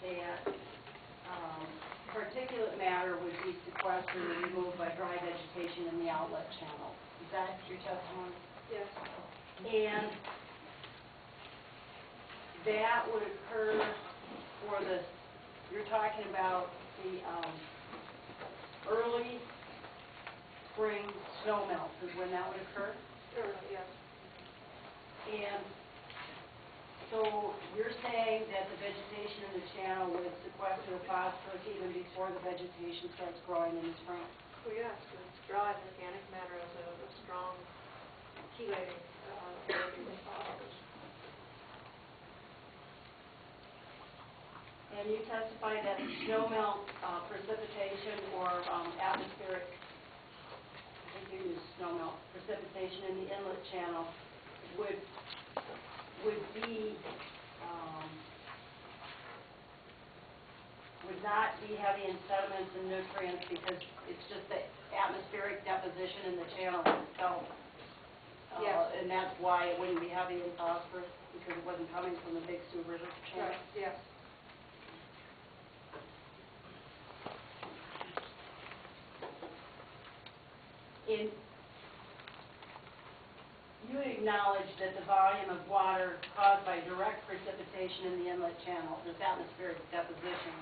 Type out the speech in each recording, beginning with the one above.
that particulate matter would be sequestered and removed by dry vegetation in the outlet channel. Is that your testimony? Yes. And that would occur for the, you're talking about the early spring snow melt is when that would occur? Early, yes. And so you're saying that the vegetation in the channel would sequester the phosphorus even before the vegetation starts growing in the spring? Well, yes, it's dry. The organic matter is a strong chelating ability in phosphorus. And you testified that snowmelt precipitation or atmospheric, I think you used snowmelt precipitation in the inlet channel would not be heavy in sediments and nutrients because it's just the atmospheric deposition in the channel itself. Yes. And that's why it wouldn't be heavy in phosphorus because it wasn't coming from the Big Sioux River channel. Right, yes. You acknowledge that the volume of water caused by direct precipitation in the inlet channel, this atmospheric deposition,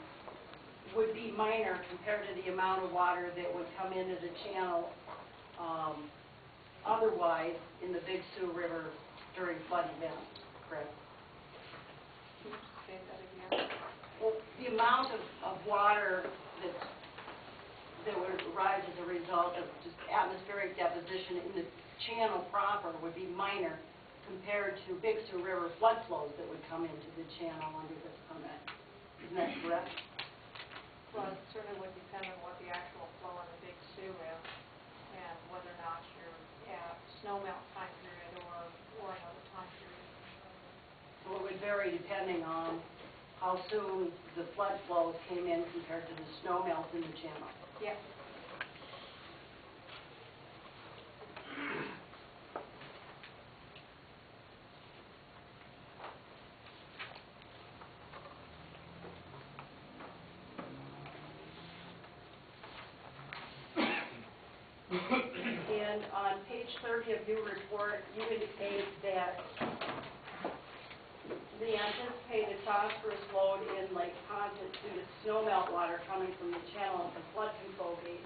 would be minor compared to the amount of water that would come into the channel otherwise in the Big Sioux River during flood events, correct? Say that again. Well, the amount of water that would arise as a result of just atmospheric deposition in the channel proper would be minor compared to Big Sioux River flood flows that would come into the channel under this permit. Isn't that correct? Well, it certainly would depend on what the actual flow in the Big Sioux is and whether or not you're at snowmelt time period or another time period. So it would vary depending on how soon the flood flows came in compared to the snow melt in the channel. Yes. And on page 30 of your report, you indicate that the anticipated phosphorus load in Lake Ponset due to snowmelt water coming from the channel at the flood control gate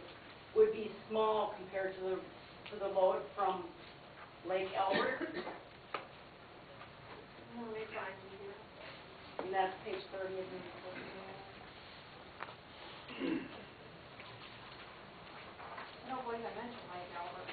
would be small compared to the load from Lake Albert. Let me find you here. And that's page 30 of your report. I don't believe I mentioned Lake Albert.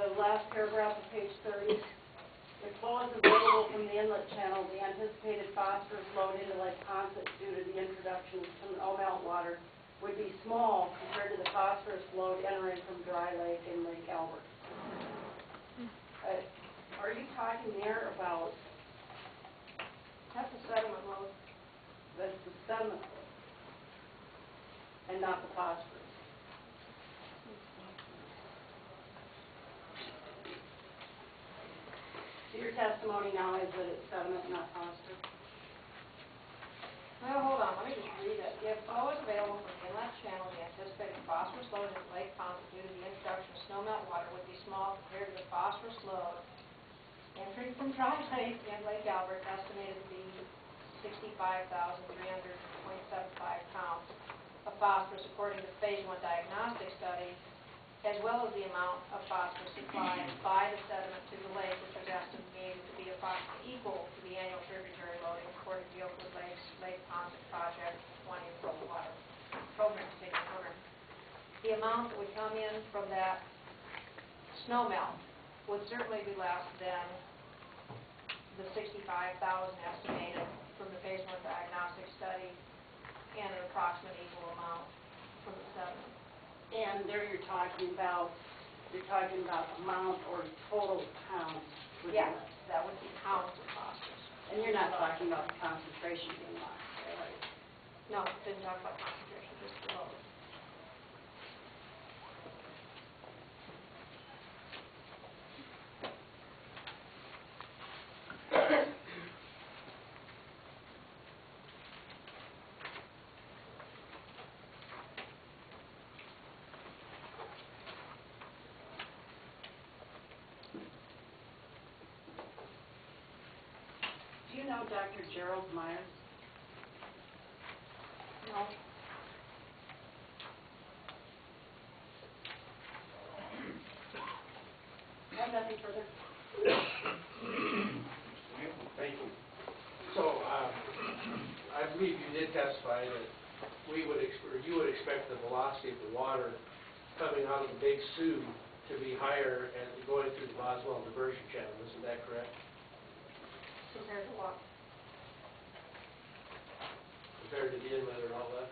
The last paragraph of page 30. If flow is available from the inlet channel, the anticipated phosphorus load into Lake Ponset due to the introduction of snowmelt water would be small compared to the phosphorus load entering from Dry Lake and Lake Albert. Are you talking there about, That's the sediment load. that's the sediment load and not the phosphorus? So your testimony now is that it's sediment, not phosphorus? Well, hold on. Let me just read it. If flow is available from the inlet channel, the anticipated phosphorus load in Lake Ponset due to the introduction of snowmelt water would be small compared to the phosphorus load entering from Dry Lake and Lake Albert, estimated to be 65,300.75 pounds of phosphorus according to the Phase 1 diagnostic study, as well as the amount of phosphorus supplied by the sediment to the lake, which was estimated to be approximately equal to the annual tributary loading according to the Oakwood Lakes Lake Ponset Project 20 water program, state program. The amount that would come in from that snowmelt would certainly be less than the 65,000 estimated from the Phase 1 diagnostic study and an approximate equal amount from the sediment. And there you're talking about amount or total pounds. Yes, that would be pounds of phosphorus. And you're not talking about the concentration being lost, right? No, didn't talk about concentration, just the load. Do you know Dr. Gerald Myers? No. I have nothing further. Thank you. So, I believe you did testify that you would expect the velocity of the water coming out of the Big Sioux to be higher and going through the Boswell diversion channel, isn't that correct? Compared to what? Compared to the inlet or outlet?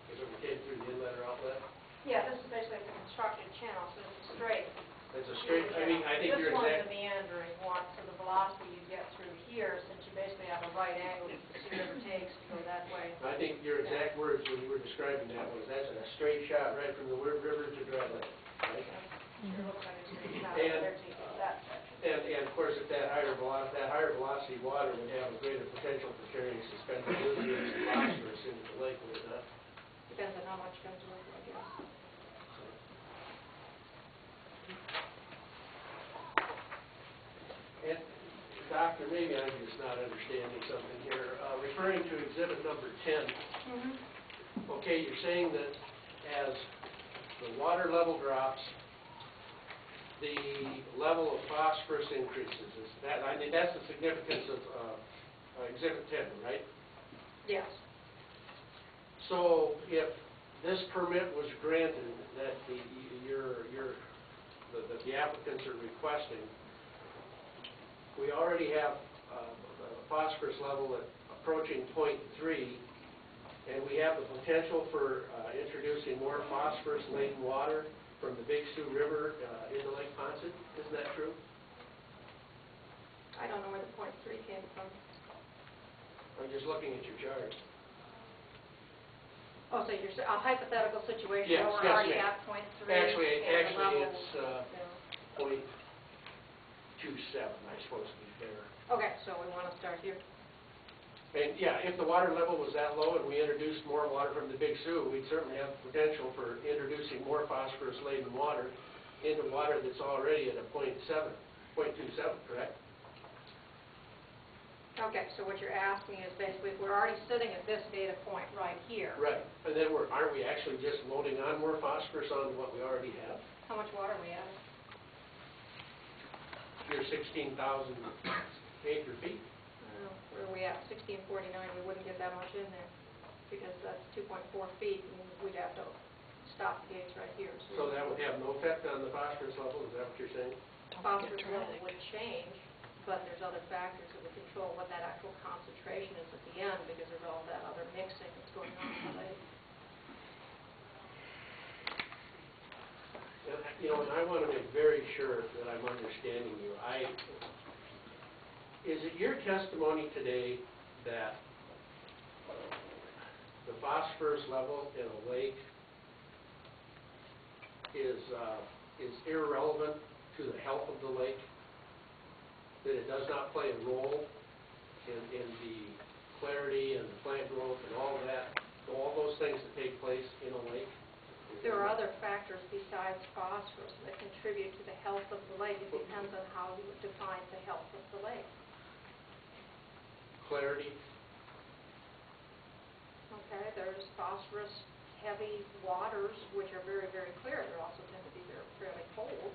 If it came through the inlet or outlet? Yeah, this is basically a constructed channel, so it's straight. It's a straight, I mean, I think you're This one's exact. a meandering one, so the velocity you get through here, since you basically have a right angle that the Sioux River takes to go that way. I think your exact words when you were describing that was, that's a straight shot right from the river to dry lake, right? Sure looks like a straight shot, And- they're taking that section. And of course, if that higher velocity water would have a greater potential for carrying suspended nutrients and phosphorus into the lake, would it not? Depends on how much comes with it, I guess. And, Doctor, maybe I'm just not understanding something here. Referring to exhibit number 10, okay, you're saying that as the water level drops, the level of phosphorus increases. Is that, I mean, that's the significance of exhibit 10, right? Yes. So if this permit was granted that the applicants are requesting, we already have a phosphorus level at approaching 0.3, and we have the potential for introducing more phosphorus-laden water from the Big Sioux River into Lake Poncet. Isn't that true? I don't know where the .3 came from. I'm just looking at your chart. Oh, so you're, a hypothetical situation Yes, where we're yes, already ma'am. at .3? Actually, and the level, it's yeah. 0.27, I suppose, to be fair. Okay, so we want to start here. And yeah, if the water level was that low and we introduced more water from the Big Sioux, we'd certainly have the potential for introducing more phosphorus-laden water into water that's already at a 0.27, correct? Okay, so what you're asking is basically, we're already sitting at this data point right here. Right. And then aren't we actually just loading on more phosphorus on what we already have? How much water we have? Your 16,000 acre feet? Where are we at? 1649, we wouldn't get that much in there, because that's 2.4 feet, and we'd have to stop the gates right here. So that would have no effect on the phosphorus level, is that what you're saying? Phosphorus level would change, but there's other factors that would control what that actual concentration is at the end, because there's all that other mixing that's going on in the lake. And I want to make very sure that I'm understanding you. Is it your testimony today that the phosphorus level in a lake is irrelevant to the health of the lake? That it does not play a role in the clarity and the plant growth and all of that, all those things that take place in a lake? There are other factors besides phosphorus that contribute to the health of the lake. It depends on how you define the health of the lake. Clarity? Okay, there's phosphorus-heavy waters, which are very, very clear. They also tend to be fairly cold.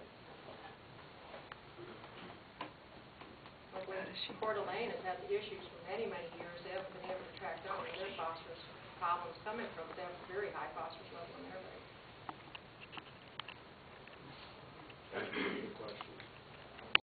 But when Coeur d'Alene has had the issues for many, many years, they haven't been able to track down where their phosphorus problems coming from. They have a very high phosphorus level in their